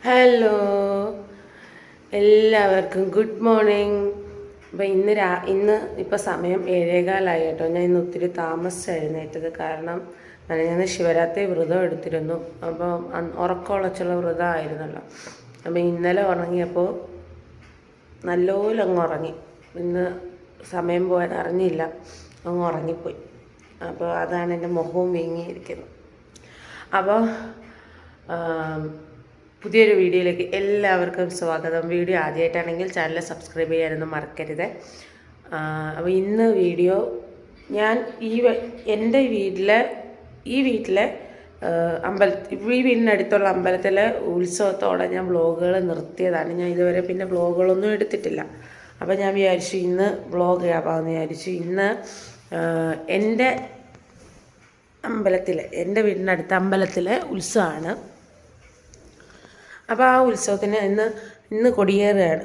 Hello, എല്ലാവർക്കും good morning. അപ്പോൾ ഇന്ന് ഇപ്പോൾ സമയം 7:15 കേട്ടോ. ഞാൻ ഇന്ന് ഒത്തിരി താമസിച്ച് എഴുന്നേറ്റത്. കാരണം ഞാൻ ശിവരാത്രി വ്രതം എടുത്തിരുന്നു. അപ്പോൾ ഉറക്കമുളച്ചുള്ള വ്രതമായിരുന്നല്ലോ. അപ്പോൾ ഇന്നലെ ഉറങ്ങിയപ്പോൾ നല്ലപോലെ അങ്ങ് ഉറങ്ങി. ഇന്ന് സമയം പോകാൻ അറിഞ്ഞില്ല, അങ്ങ് ഉറങ്ങിപ്പോയി. അപ്പോൾ അതാണ് എൻ്റെ മുഖവും വീങ്ങിയിരിക്കുന്നത്. അപ്പോൾ പുതിയൊരു വീഡിയോയിലേക്ക് എല്ലാവർക്കും സ്വാഗതം. വീഡിയോ ആദ്യമായിട്ടാണെങ്കിൽ ചാനൽ സബ്സ്ക്രൈബ് ചെയ്യാനൊന്നും മറക്കരുത്. അപ്പോൾ ഇന്ന് വീഡിയോ ഞാൻ എൻ്റെ വീട്ടിലെ ഈ വീടിനടുത്തുള്ള അമ്പലത്തിലെ ഉത്സവത്തോടെ ഞാൻ വ്ളോഗുകൾ നിർത്തിയതാണ്. ഞാൻ ഇതുവരെ പിന്നെ വ്ളോഗുകളൊന്നും എടുത്തിട്ടില്ല. അപ്പോൾ ഞാൻ വിചാരിച്ചു ഇന്ന് വ്ളോഗ് ചെയ്യാമെന്ന് വിചാരിച്ചു. ഇന്ന് എൻ്റെ വീടിനടുത്ത അമ്പലത്തിലെ ഉത്സവമാണ്. അപ്പോൾ ആ ഉത്സവത്തിന് ഇന്ന് കൊടിയേറുകയാണ്.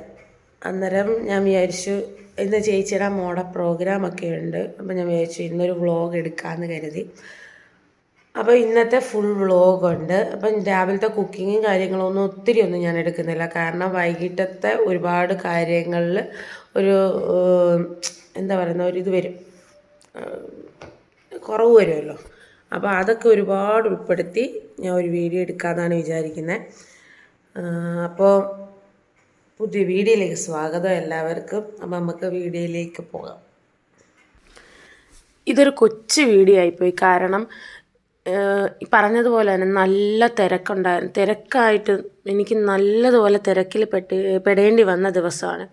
അന്നേരം ഞാൻ വിചാരിച്ചു ഇന്ന് ചേച്ചിയുടെ മോടെ പ്രോഗ്രാമൊക്കെ ഉണ്ട്. അപ്പോൾ ഞാൻ വിചാരിച്ചു ഇന്നൊരു വ്ളോഗ് എടുക്കാമെന്ന് കരുതി. അപ്പോൾ ഇന്നത്തെ ഫുൾ വ്ളോഗുണ്ട്. അപ്പം രാവിലത്തെ കുക്കിങ്ങും കാര്യങ്ങളൊന്നും ഒന്നും ഞാൻ എടുക്കുന്നില്ല. കാരണം വൈകിട്ടത്തെ ഒരുപാട് കാര്യങ്ങളിൽ ഒരു എന്താ പറയുന്ന ഒരിത് വരും, കുറവ് വരുമല്ലോ. അപ്പോൾ അതൊക്കെ ഒരുപാട് ഉൾപ്പെടുത്തി ഞാൻ ഒരു വീഡിയോ എടുക്കാമെന്നാണ് വിചാരിക്കുന്നത്. അപ്പോൾ പുതിയ വീഡിയോയിലേക്ക് സ്വാഗതം എല്ലാവർക്കും. അപ്പോൾ നമുക്ക് വീഡിയോയിലേക്ക് പോകാം. ഇതൊരു കൊച്ചു വീഡിയോ ആയിപ്പോയി. കാരണം പറഞ്ഞതുപോലെ തന്നെ നല്ല തിരക്കായിട്ട് എനിക്ക് നല്ലതുപോലെ തിരക്കിൽ പെടേണ്ടി വന്ന ദിവസമാണ്.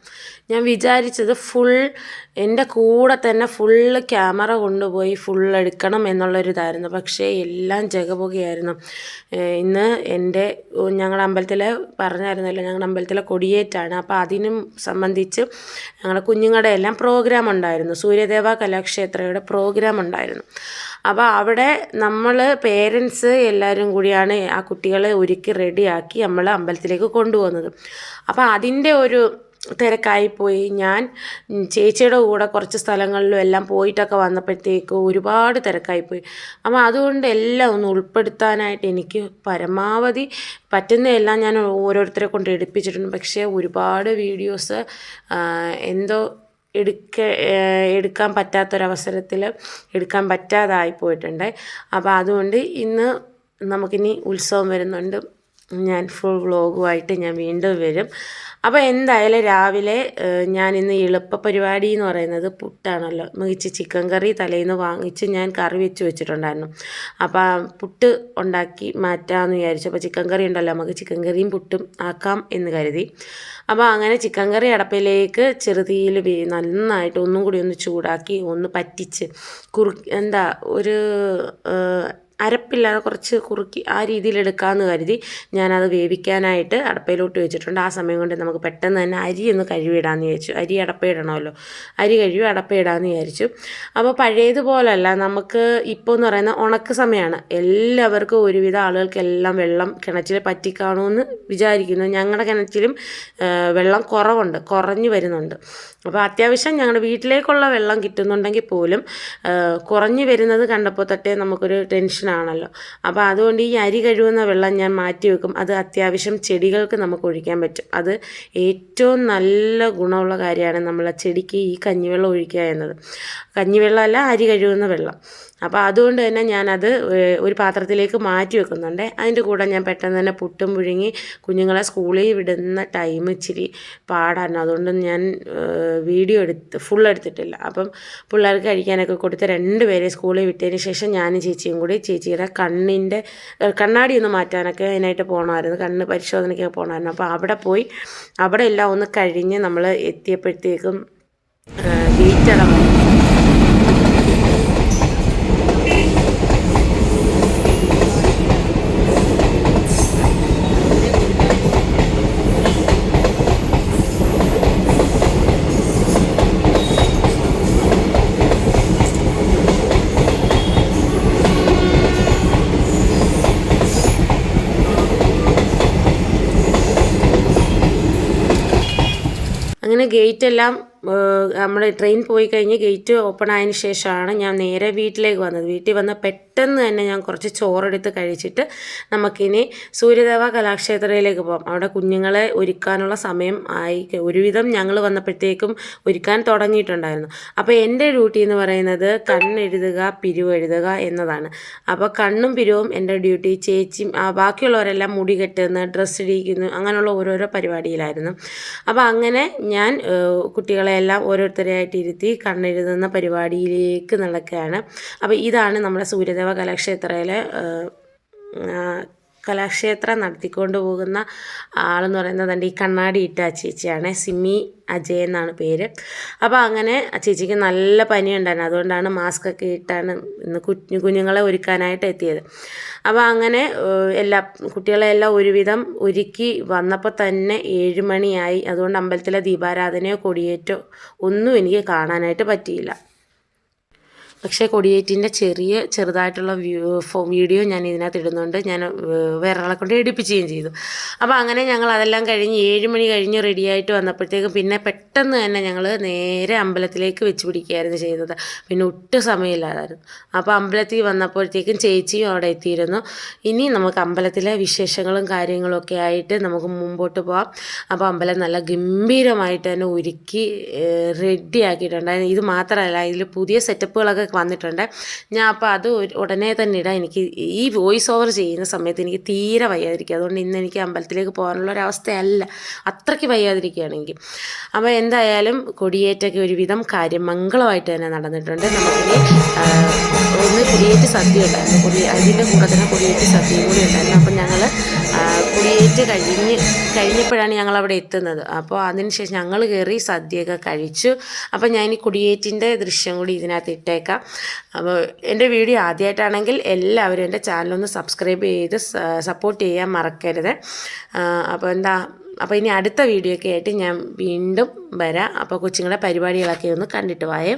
ഞാൻ വിചാരിച്ചത് എൻ്റെ കൂടെ തന്നെ ഫുള്ള് ക്യാമറ കൊണ്ടുപോയി എടുക്കണം എന്നുള്ളൊരിതായിരുന്നു. പക്ഷേ എല്ലാം ജഗപുകയായിരുന്നു. ഇന്ന് ഞങ്ങളുടെ അമ്പലത്തിലെ പറഞ്ഞായിരുന്നല്ലോ, ഞങ്ങളുടെ അമ്പലത്തിലെ കൊടിയേറ്റാണ്. അപ്പോൾ അതിനും സംബന്ധിച്ച് ഞങ്ങളുടെ കുഞ്ഞുങ്ങളുടെ എല്ലാം പ്രോഗ്രാം ഉണ്ടായിരുന്നു. സൂര്യദേവ കലാക്ഷേത്രയുടെ പ്രോഗ്രാം ഉണ്ടായിരുന്നു. അപ്പോൾ അവിടെ നമ്മൾ പേരൻസ് എല്ലാവരും കൂടിയാണ് ആ കുട്ടികളെ ഒരുക്കി റെഡിയാക്കി നമ്മൾ അമ്പലത്തിലേക്ക് കൊണ്ടുപോകുന്നത്. അപ്പോൾ അതിൻ്റെ ഒരു തിരക്കായിപ്പോയി. ഞാൻ ചേച്ചിയുടെ കൂടെ കുറച്ച് സ്ഥലങ്ങളിലും എല്ലാം പോയിട്ടൊക്കെ വന്നപ്പോഴത്തേക്ക് ഒരുപാട് തിരക്കായിപ്പോയി. അപ്പോൾ അതുകൊണ്ട് എല്ലാം ഒന്ന് ഉൾപ്പെടുത്താനായിട്ട് എനിക്ക് പരമാവധി പറ്റുന്നതെല്ലാം ഞാൻ ഓരോരുത്തരെ കൊണ്ട് എടുപ്പിച്ചിട്ടുണ്ട്. പക്ഷേ ഒരുപാട് വീഡിയോസ് എടുക്കാൻ പറ്റാത്തൊരവസരത്തിൽ എടുക്കാൻ പറ്റാതായി പോയിട്ടുണ്ട്. അപ്പോൾ അതുകൊണ്ട് ഇന്ന് നമുക്കിനി ഉത്സവം വരുന്നുണ്ട്. ഞാൻ ഫുൾ വ്ളോഗുമായിട്ട് ഞാൻ വീണ്ടും വരും. അപ്പോൾ എന്തായാലും രാവിലെ ഞാൻ ഇന്ന് എളുപ്പ പരിപാടി എന്ന് പറയുന്നത് പുട്ടാണല്ലോ. മികച്ച ചിക്കൻ കറി തലേന്ന് വാങ്ങിച്ച് ഞാൻ കറി വെച്ചിട്ടുണ്ടായിരുന്നു. അപ്പോൾ പുട്ട് ഉണ്ടാക്കി മാറ്റാമെന്ന് വിചാരിച്ചു. അപ്പോൾ ചിക്കൻ കറി ഉണ്ടല്ലോ, നമുക്ക് ചിക്കൻ കറിയും പുട്ടും ആക്കാം എന്ന് കരുതി. അപ്പോൾ അങ്ങനെ ചിക്കൻ കറി അടപ്പിലേക്ക് ചെറുതീയിൽ നന്നായിട്ട് ഒന്നും കൂടി ഒന്ന് ചൂടാക്കി ഒന്ന് പറ്റിച്ച് ഒരു അരപ്പില്ലാതെ കുറച്ച് കുറുക്കി ആ രീതിയിൽ എടുക്കാമെന്ന് കരുതി ഞാനത് വേവിക്കാനായിട്ട് അടപ്പയിലോട്ട് വെച്ചിട്ടുണ്ട്. ആ സമയം കൊണ്ട് നമുക്ക് പെട്ടെന്ന് തന്നെ അരി ഒന്ന് കഴുകിയിടാമെന്ന് വിചാരിച്ചു. അരി അടപ്പയിടണമല്ലോ, അരി കഴുകി അടപ്പയിടാമെന്ന് വിചാരിച്ചു. അപ്പോൾ പഴയതുപോലല്ല, നമുക്ക് ഇപ്പോൾ എന്ന് പറയുന്ന ഉണക്ക് സമയമാണ്. എല്ലാവർക്കും ഒരുവിധ ആളുകൾക്കെല്ലാം വെള്ളം കിണറ്റിൽ പറ്റിക്കാണുമെന്ന് വിചാരിക്കുന്നു. ഞങ്ങളുടെ കിണറ്റിലും വെള്ളം കുറഞ്ഞു വരുന്നുണ്ട്. അപ്പോൾ അത്യാവശ്യം ഞങ്ങളുടെ വീട്ടിലേക്കുള്ള വെള്ളം കിട്ടുന്നുണ്ടെങ്കിൽ പോലും കുറഞ്ഞു വരുന്നത് കണ്ടപ്പോൾ തൊട്ടേ നമുക്കൊരു ടെൻഷനാണല്ലോ. അപ്പോൾ അതുകൊണ്ട് ഈ അരി കഴുകുന്ന വെള്ളം ഞാൻ മാറ്റി വെക്കും. അത് അത്യാവശ്യം ചെടികൾക്ക് നമുക്ക് ഒഴിക്കാൻ പറ്റും. അത് ഏറ്റവും നല്ല ഗുണമുള്ള കാര്യമാണ് നമ്മളെ ചെടിക്ക് ഈ കഞ്ഞിവെള്ളം ഒഴിക്കുക എന്നത്. കഞ്ഞിവെള്ളമല്ല, അരി കഴുകുന്ന വെള്ളം. അപ്പോൾ അതുകൊണ്ട് തന്നെ ഞാനത് ഒരു പാത്രത്തിലേക്ക് മാറ്റി വെക്കുന്നുണ്ട്. അതിൻ്റെ കൂടെ ഞാൻ പെട്ടെന്ന് തന്നെ പുട്ടും പുഴുങ്ങി കുഞ്ഞുങ്ങളെ സ്കൂളിൽ വിടുന്ന ടൈം ഇച്ചിരി പാടായിരുന്നു. അതുകൊണ്ട് ഞാൻ വീഡിയോ ഫുൾ എടുത്തിട്ടില്ല. അപ്പം പിള്ളേർക്ക് കഴിക്കാനൊക്കെ കൊടുത്ത് 2 പേരെ സ്കൂളിൽ വിട്ടതിന് ശേഷം ഞാനും ചേച്ചിയും കൂടി ചേച്ചിയുടെ കണ്ണാടി ഒന്ന് മാറ്റാനൊക്കെ അതിനായിട്ട് പോകണമായിരുന്നു. കണ്ണ് പരിശോധനയ്ക്കൊക്കെ പോകണമായിരുന്നു. അപ്പോൾ അവിടെ എല്ലാം ഒന്ന് കഴിഞ്ഞ് നമ്മൾ എത്തിയപ്പോഴത്തേക്കും ഗേറ്റ് അടങ്ങും. അങ്ങനെ ഗേറ്റെല്ലാം നമ്മൾ ട്രെയിൻ പോയി കഴിഞ്ഞ് ഗേറ്റ് ഓപ്പൺ ആയതിന് ശേഷമാണ് ഞാൻ നേരെ വീട്ടിലേക്ക് വന്നത്. വീട്ടിൽ വന്ന് പെട്ടെന്ന് തന്നെ ഞാൻ കുറച്ച് ചോറെടുത്ത് കഴിച്ചിട്ട് നമുക്കിനി സൂര്യദേവ കലാക്ഷേത്രയിലേക്ക് പോകാം. അവിടെ കുഞ്ഞുങ്ങളെ ഒരുക്കാനുള്ള സമയം ആയി. ഒരുവിധം ഞങ്ങൾ വന്നപ്പോഴത്തേക്കും ഒരുക്കാൻ തുടങ്ങിയിട്ടുണ്ടായിരുന്നു. അപ്പോൾ എൻ്റെ ഡ്യൂട്ടി എന്ന് പറയുന്നത് കണ്ണെഴുതുക, പിരിവെഴുതുക എന്നതാണ്. അപ്പോൾ കണ്ണും പിരിവും എൻ്റെ ഡ്യൂട്ടി. ചേച്ചിയും ബാക്കിയുള്ളവരെല്ലാം മുടി കെട്ടുന്നു, ഡ്രസ്സ് ഇടിക്കുന്നു, അങ്ങനെയുള്ള ഓരോരോ പരിപാടിയിലായിരുന്നു. അപ്പോൾ അങ്ങനെ ഞാൻ കുട്ടികളെല്ലാം ഓരോരുത്തരെയായിട്ട് ഇരുത്തി കണ്ണെഴുതുന്ന പരിപാടിയിലേക്ക് നടക്കുകയാണ്. അപ്പോൾ ഇതാണ് നമ്മുടെ സൂര്യദേവ കലാക്ഷേത്രം നടത്തിക്കൊണ്ട് പോകുന്ന ആളെന്ന് പറയുന്നത് എൻ്റെ ഈ കണ്ണാടി ഇട്ട ചേച്ചിയാണ്. സിമി അജയ് എന്നാണ് പേര്. അപ്പോൾ അങ്ങനെ ചേച്ചിക്ക് നല്ല പനിയുണ്ടായിരുന്നു. അതുകൊണ്ടാണ് മാസ്കൊക്കെ ഇട്ടാണ് ഇന്ന് കുഞ്ഞുങ്ങളെ ഒരുക്കാനായിട്ട് എത്തിയത്. അപ്പോൾ അങ്ങനെ കുട്ടികളെല്ലാം ഒരുവിധം ഒരുക്കി വന്നപ്പോൾ തന്നെ 7 മണിയായി. അതുകൊണ്ട് അമ്പലത്തിലെ ദീപാരാധനയോ കൊടിയേറ്റോ ഒന്നും എനിക്ക് കാണാനായിട്ട് പറ്റിയില്ല. പക്ഷേ കൊടിയേറ്റിൻ്റെ ചെറുതായിട്ടുള്ള വീഡിയോ ഞാൻ ഇതിനകത്ത് ഇടുന്നുണ്ട്. ഞാൻ വേറെ ആളെ കൊണ്ട് എടുപ്പിക്കുകയും ചെയ്തു. അപ്പോൾ അങ്ങനെ ഞങ്ങൾ അതെല്ലാം കഴിഞ്ഞ് 7 മണി കഴിഞ്ഞ് റെഡിയായിട്ട് വന്നപ്പോഴത്തേക്കും പിന്നെ പെട്ടെന്ന് തന്നെ ഞങ്ങൾ നേരെ അമ്പലത്തിലേക്ക് വെച്ച് പിടിക്കുകയായിരുന്നു ചെയ്തത്. പിന്നെ ഒട്ടും സമയമില്ലാതായിരുന്നു. അപ്പോൾ അമ്പലത്തിൽ വന്നപ്പോഴത്തേക്കും ചേച്ചിയും അവിടെ എത്തിയിരുന്നു. ഇനി നമുക്ക് അമ്പലത്തിലെ വിശേഷങ്ങളും കാര്യങ്ങളൊക്കെ ആയിട്ട് നമുക്ക് മുമ്പോട്ട് പോകാം. അപ്പോൾ അമ്പലം നല്ല ഗംഭീരമായിട്ട് തന്നെ ഒരുക്കി റെഡിയാക്കിയിട്ടുണ്ടായിരുന്നു. ഇത് മാത്രമല്ല, ഇതിൽ പുതിയ സെറ്റപ്പുകളൊക്കെ വന്നിട്ടുണ്ട്. ഞാൻ അപ്പോൾ അത് ഉടനെ തന്നെ ഇടാം. എനിക്ക് ഈ വോയിസ് ഓവർ ചെയ്യുന്ന സമയത്ത് എനിക്ക് തീരെ വയ്യാതിരിക്കുക. അതുകൊണ്ട് ഇന്ന് എനിക്ക് അമ്പലത്തിലേക്ക് പോകാനുള്ള ഒരവസ്ഥയല്ല, അത്രയ്ക്ക് വയ്യാതിരിക്കുകയാണ് എനിക്ക്. അപ്പോൾ എന്തായാലും കൊടിയേറ്റൊക്കെ ഒരുവിധം മംഗളമായിട്ട് തന്നെ നടന്നിട്ടുണ്ട്. നമുക്കിനി ഒന്ന് കൊടിയേറ്റ് സദ്യ ഉണ്ടായിരുന്നു. അതിൻ്റെ കൂടെ തന്നെ കൊടിയേറ്റ് സദ്യയും കൂടി ഉണ്ടായിരുന്നു. അപ്പോൾ ഞങ്ങൾ കൊടിയേറ്റ് കഴിഞ്ഞപ്പോഴാണ് ഞങ്ങൾ അവിടെ എത്തുന്നത്. അപ്പോൾ അതിനുശേഷം ഞങ്ങൾ കയറി സദ്യയൊക്കെ കഴിച്ചു. അപ്പോൾ ഞാൻ ഈ കൊടിയേറ്റിൻ്റെ ദൃശ്യം കൂടി ഇതിനകത്ത് ഇട്ടേക്കാം. അപ്പോൾ എൻ്റെ വീഡിയോ ആദ്യമായിട്ടാണെങ്കിൽ എല്ലാവരും എൻ്റെ ചാനലൊന്ന് സബ്സ്ക്രൈബ് ചെയ്ത് സപ്പോർട്ട് ചെയ്യാൻ മറക്കരുത്. അപ്പോൾ ഇനി അടുത്ത വീഡിയോ ഒക്കെ ആയിട്ട് ഞാൻ വീണ്ടും വരാം. അപ്പോൾ കൊച്ചുങ്ങളുടെ പരിപാടികളൊക്കെ ഒന്ന് കണ്ടിട്ട് വായോ.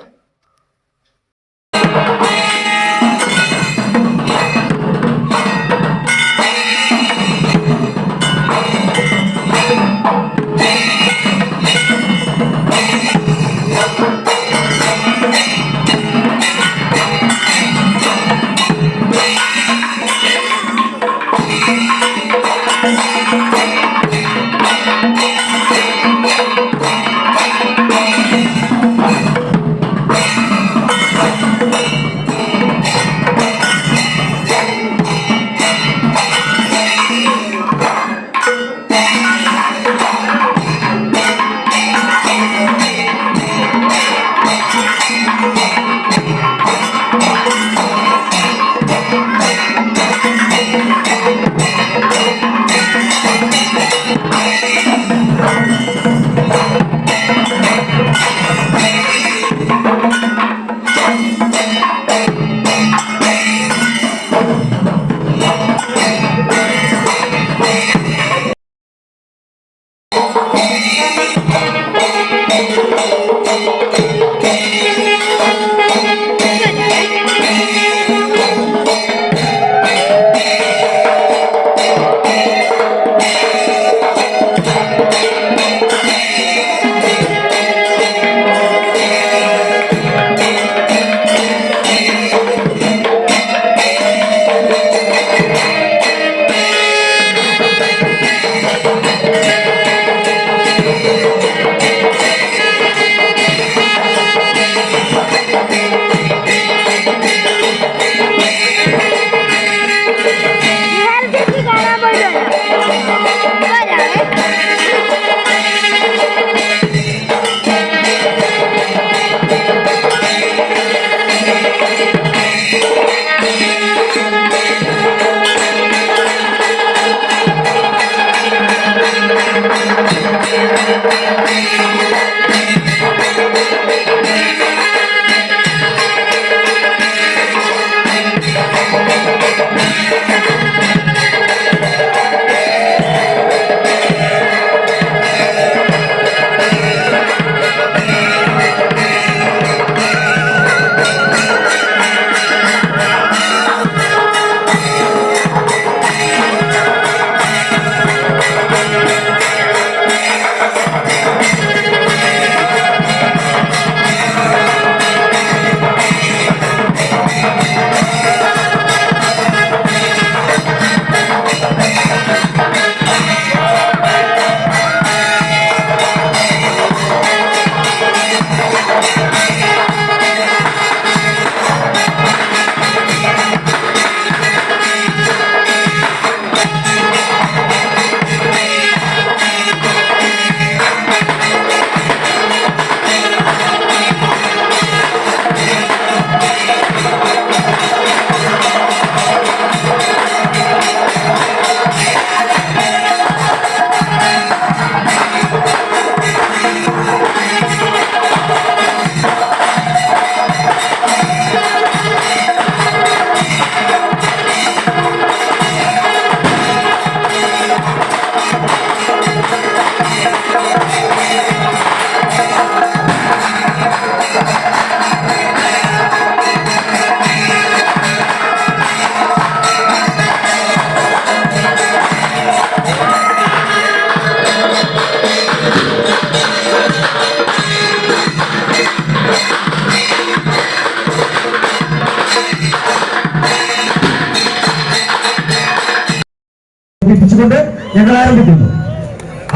ആശംസിച്ചുകൊണ്ട് ഞങ്ങൾ ആരംഭിക്കുന്നു.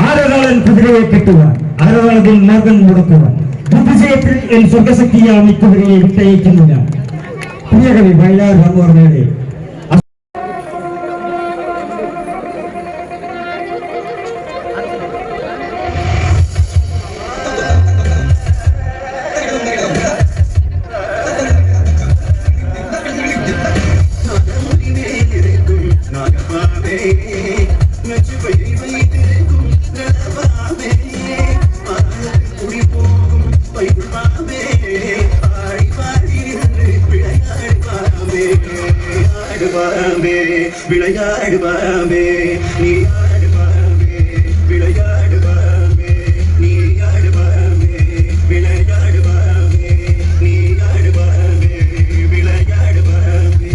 ആരകാളൻ കുതിരയെ കെട്ടുവാൻ, ആരകാളത്തിൽ മാർഗം മുടക്കുവാൻ, ബുദ്ധിജയത്തിൽ എൻ സ്വർഗശക്തിയാം ഇക്കുതിരയെ വിട്ടയക്കുന്നില്ല. പ്രിയകവി വയലാർ രാമവർമ്മയുടെ விளையாடு பாம்பே நீ ஆடு பாம்பே விளையாடு பாம்பே நீ ஆடு பாம்பே விளையாடு பாம்பே நீ ஆடு பாம்பே விளையாடு பாம்பே.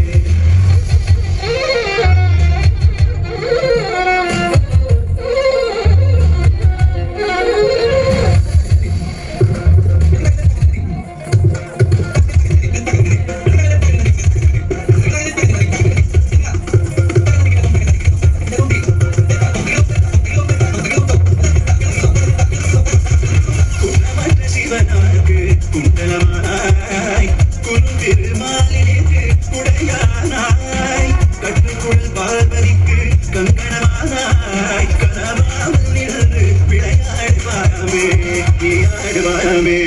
விளையாடு பாம்பே நீ ஆடு பாம்பே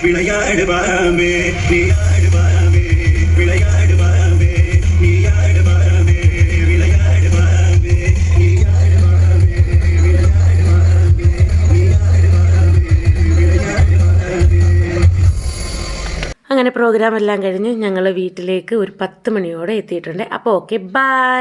விளையாடு பாம்பே நீ ஆடு பாம்பே விளையாடு பாம்பே நீ ஆடு பாம்பே விளையாடு பாம்பே நீ ஆடு பாம்பே விளையாடு பாம்பே. അങ്ങനെ പ്രോഗ്രാം എല്ലാം കഴിഞ്ഞ് ഞങ്ങൾ വീട്ടിലേക്ക് ഒരു 10 മണിയോടെ എത്തിയിട്ടുണ്ട്. അപ്പോൾ ഓക്കെ, ബൈ.